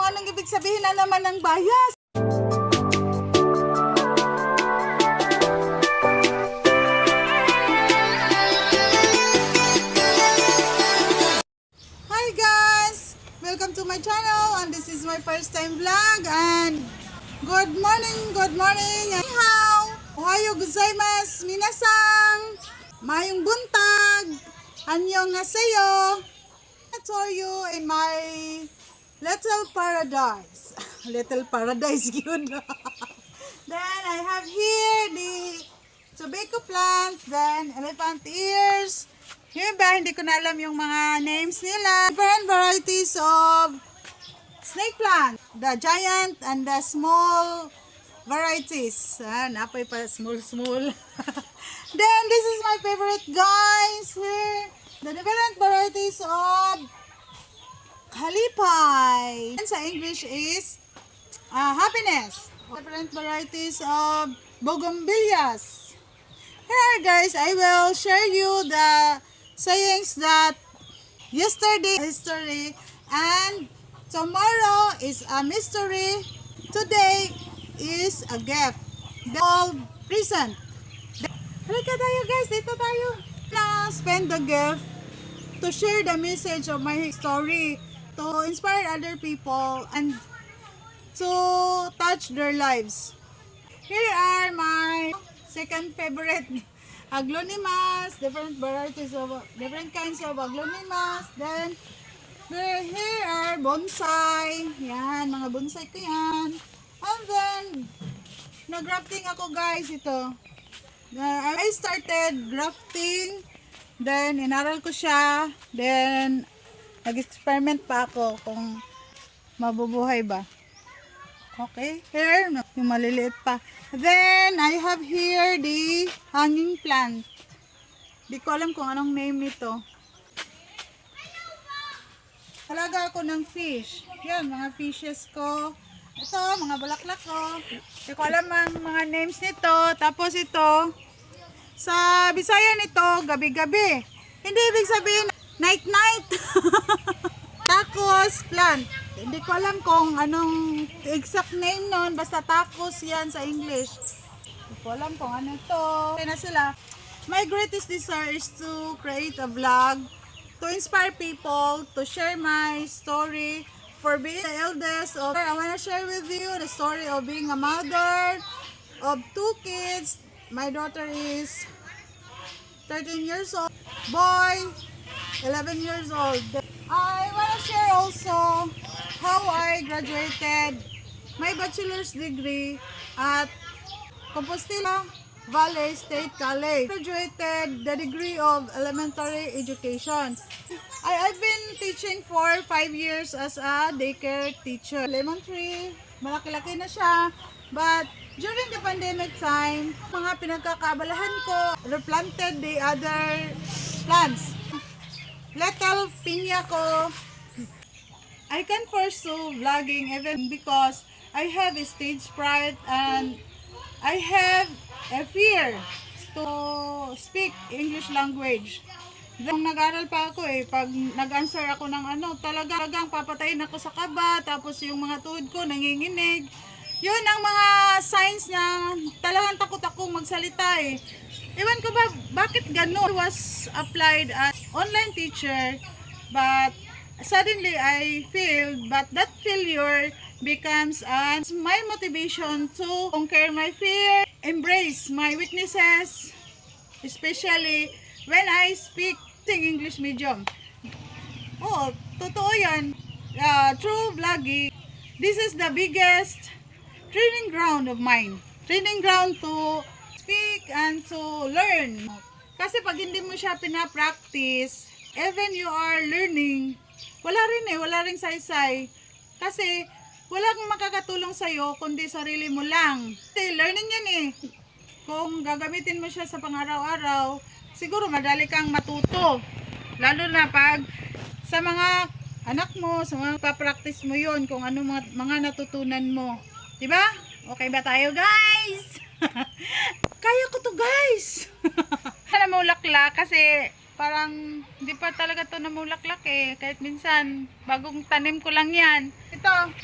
anong ibig sabihin na naman ng bias. Hi guys! Welcome to my channel and this is my first time vlog and good morning, Anyhow! Ohayo gozaimasu, minasan! Mayong buntag! Annyeonghaseyo! I told you in my little paradise. Little paradise yun. Then I have here the tobacco plant, then elephant ears. Yung ba, hindi ko na alam yung mga names nila. Different varieties of snake plant. The giant and the small varieties. Napay pa small. Then this is my favorite guys here. The different varieties of halipay. And sa English is happiness. Different varieties of bougainvilleas. Here guys, I will share you the sayings that yesterday history and tomorrow is a mystery. Today is a gift. All present. Halika tayo guys, dito tayo. Na spend the gift to share the message of my story, to inspire other people and to touch their lives. Here are my second favorite aglaonimas, different varieties of different kinds of aglaonimas. Then here are bonsai. Yan, mga bonsai ko yan. And then nag-grafting ako guys ito. I started grafting, then inaral ko siya, then nag-experiment pa ako kung mabubuhay ba. Okay, here, yung maliliit pa. Then, I have here the hanging plant. Di ko alam kung anong name nito. Halaga ako ng fish. Yan, mga fishes ko. Ito, mga bulaklak ko. Hindi ko alam ang mga names nito. Tapos ito, sa Bisaya nito, gabi-gabi. Hindi ibig sabihin, night-night. Tacos plant. Hindi ko alam kung anong exact name nun. Basta tacos yan sa English. Hindi ko alam kung ano ito. Kaya na sila. My greatest desire is to create a vlog, to inspire people, to share my story. For being the eldest, I want to share with you the story of being a mother of 2 kids. My daughter is 13 years old, boy 11 years old. I want to share also how I graduated my bachelor's degree at Compostela Valley State College. Graduated the degree of elementary education. I've been teaching for 5 years as a daycare teacher. Elementary, malaki-laki na siya. But during the pandemic time, mga pinagkakabalahan ko, replanted the other plants. Little pinya ko. I can pursue vlogging even because I have a stage fright and I have a fear to speak English language. Nung nag-aral pa ako pag nag-answer ako ng talagang papatayin ako sa kaba, tapos yung mga tuhod ko nanginginig. Yun ang mga signs niya, talagang takot akong magsalita Ewan ko ba, bakit gano'n? I was applied as online teacher, but suddenly I failed, but that failure becomes my motivation to conquer my fear, embrace my weaknesses, especially when I speak English medium. Oh, totoo yan. True vlogging. This is the biggest training ground of mine. Training ground to speak and to learn. Kasi pag hindi mo siya pinapractice, even you are learning, wala rin saysay. Kasi walang makakatulong sa'yo kundi sarili mo lang. Kasi learning yan Kung gagamitin mo siya sa pang-araw-araw, siguro madali kang matuto. Lalo na pag sa mga anak mo, sa mga papractice mo yon kung ano mga natutunan mo. Diba? Okay ba tayo guys? Kaya ko to guys! Sana maulakla kasi parang hindi pa talaga to namulaklak eh. Kahit minsan, bagong tanim ko lang yan. Ito,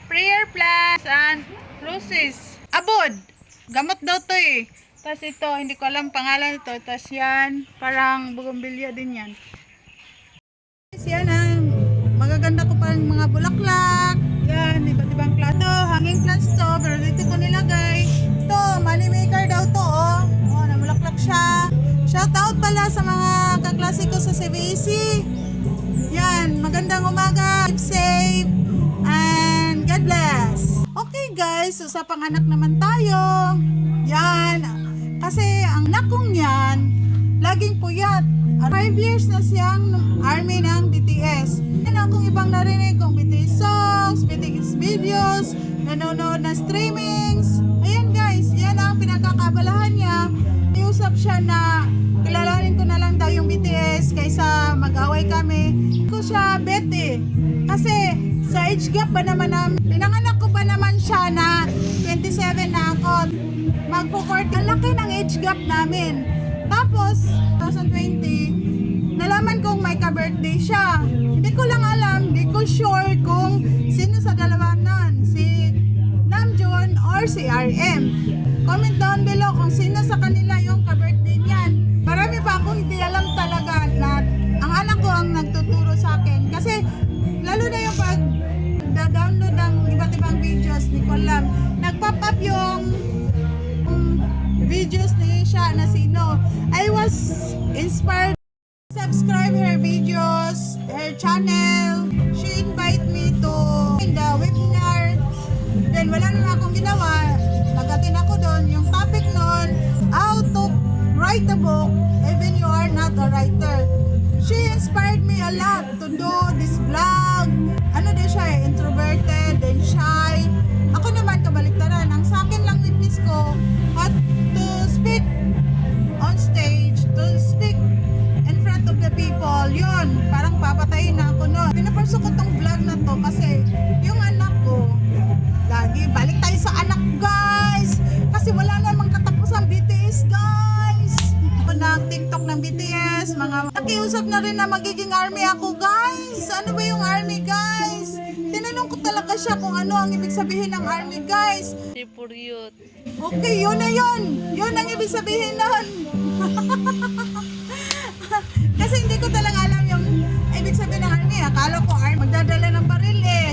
prayer plants and roses. Abod! Gamot daw to eh. Tapos ito, hindi ko alam pangalan ito. Tapos yan, parang bougainvillea din yan. Yan ang magaganda ko pa mga bulaklak. Yan, iba't ibang plato. Hanging plants to, pero dito ko nilagay. Ito, money maker daw to oh. Oh, namulaklak siya. Shout out pala sa mga kaklase ko sa CBAC. Yan, magandang umaga. Keep safe and God bless. Okay guys, so sa panganak naman tayo. Yan, kasi ang anak kong yan, laging puyat. 5 years na siyang army ng BTS. Yan akong ibang narinig kong BTS songs, BTS videos, nanonood na streamings. Ayan guys, yan ang pinagkakabalahan niya. Iusap siya na kilalanin ko na lang daw yung BTS kaysa mag-away kami. Ko siya bete. Kasi sa age gap ba naman namin, pinanganak ko pa naman siya na 27 na ako. Magpo-40. Ang laki ng age gap namin. Tapos, 2020, nalaman kong may ka-birthday siya. Hindi ko lang alam, hindi ko sure kung sino sa dalawa nun, si Namjoon or si RM. Comment down below kung sino sa kanila yung ka-birthday niyan. Marami pa akong hindi alam talaga na ang anak ko ang nagtuturo sa akin. Kasi lalo na yung pag download ng iba't ibang videos, hindi ko alam. Nag-pop up yung videos ni siya na sino. I was inspired to subscribe her videos, her channel. She invite me to the webinar. Then wala na akong ginawa. Nag-attend ako doon. Yung topic noon, how to write a book even you are not a writer. She inspired me a lot to do this vlog. Ano din siya eh, introverted, then shy. Ako naman kabaliktaran. Ang sa akin lang witness ko, at to speak on stage, to speak in front of the people. Yun, parang papatayin na ako noon. Pinaperso ko tong vlog na to kasi yung anak ko, lagi, balik tayo sa anak guys. Kasi wala namang katapos ang BTS guys. Ako ng TikTok ng BTS, mga nakiusap na rin na magiging army ako guys. Ano ba yung army guys? Tinanong ko talaga siya kung ano ang ibig sabihin ng army guys. Puryot. Okay, yun na yun. Yun ang ibig sabihin nun. Kasi hindi ko talaga alam yung ibig sabihin ng army. Akala ko army magdadala ng baril eh.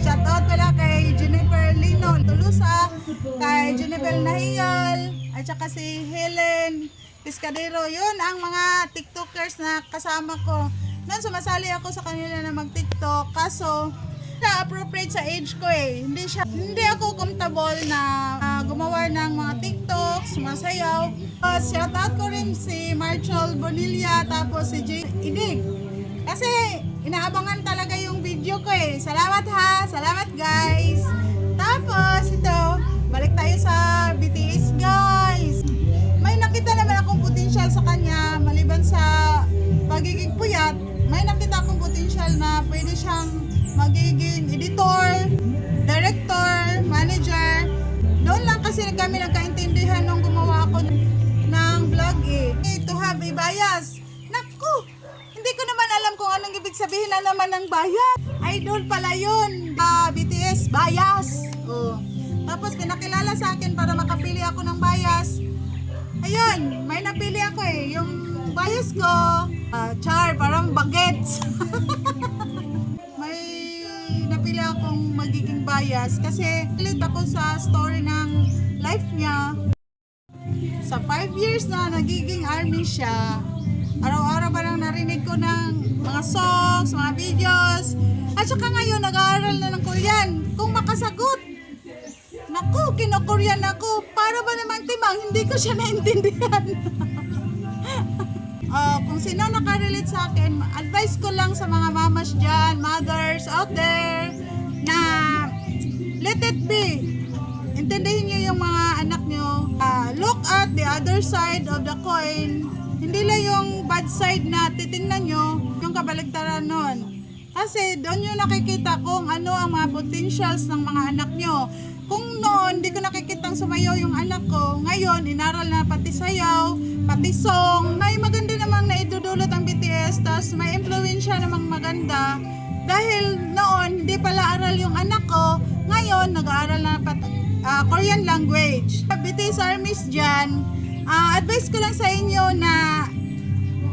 Shoutout pala kay Jennifer Lino Tulusa, kay Jennifer Nahiyal, at saka si Helen Piscadero. Yun ang mga TikTokers na kasama ko. Noon sumasali ako sa kanila na mag-TikTok. Kaso, na-appropriate sa age ko eh. Hindi ako comfortable na gumawa ng mga TikToks, sumasayaw. Shoutout ko rin si Marshall Bonilla, tapos si Jay Idig. Kasi inaabangan talaga yung video ko eh. Salamat ha! Salamat guys! Tapos ito, balik tayo sa BTS guys. May nakita naman akong potential sa kanya, maliban sa pagiging puyat. May nakita akong potential na pwede siyang magiging editor, director, manager. Doon lang kasi kami nagkaintindihan nung gumawa ako ng vlog eh. To have a bias. Naku! Hindi ko naman alam kung anong ibig sabihin na naman ng bias. Idol pala yun. BTS, bias. Oh. Tapos pinakilala sa akin para makapili ako ng bias. Ayun, may napili ako eh. Yung bias ko, char, parang bagets. May napili akong magiging bias kasi ulit ako sa story ng life niya. Sa 5 years na nagiging army siya, araw-araw parang narinig ko ng mga songs, mga videos. At saka ngayon, nag-aaral na ng Korean. Kung makasagot, naku, kino-Korean ako. Para ba naman timang, hindi ko siya naintindihan. Kung sino nakarelate sa akin, advice ko lang sa mga mamas dyan, mothers out there, na let it be. Intindihin nyo yung mga anak nyo. Look at the other side of the coin. Hindi lang yung bad side na titingnan nyo, yung kabaligtaran nun. Kasi doon nyo nakikita kung ano ang mga potentials ng mga anak nyo. Kung noon, di ko nakikitang sumayaw yung anak ko, ngayon, inaral na pati sayaw, pati song. May maganda namang naidudulot ang BTS, tapos may influensya namang maganda. Dahil noon, di pala aral yung anak ko, ngayon, nag-aaral na Korean language. BTS armies dyan, advice ko lang sa inyo na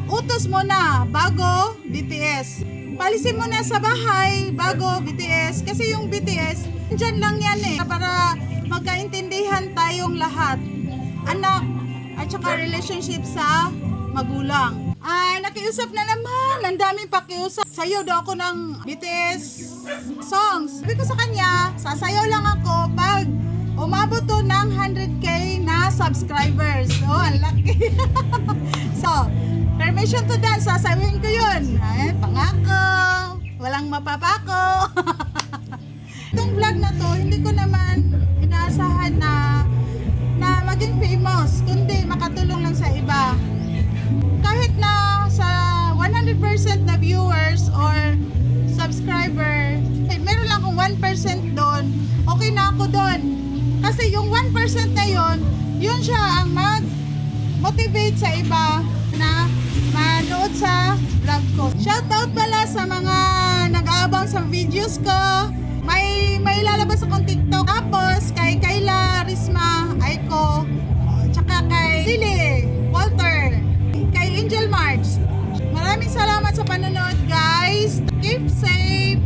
utos mo na bago BTS. Palisin mo na sa bahay bago BTS kasi yung BTS dyan lang yan para magkaintindihan tayong lahat, anak at saka relationship sa magulang. Nakiusap na naman, ang daming pakiusap. Sayaw daw ako ng BTS songs. Sabi ko sa kanya, sasayaw lang ako pag umabot to ng 100k na subscribers. Oh, ang laki. So, permission to dance, sasawin ko yun. Ay, pangako. Walang mapapako. Itong vlog na to, hindi ko naman inaasahan na maging famous, kundi makatulong lang sa iba. Kahit na sa 100% na viewers or subscriber, meron lang akong 1% doon, okay na ako doon. Kasi yung 1% na yun siya ang mag-motivate sa iba na manood sa vlog ko. Shoutout pala sa mga nag-aabang sa videos ko. May lalabas akong TikTok. Tapos kay Kayla, Risma, Aiko, tsaka kay Lily, Walter, kay Angel March. Maraming salamat sa panonood, guys. Keep safe.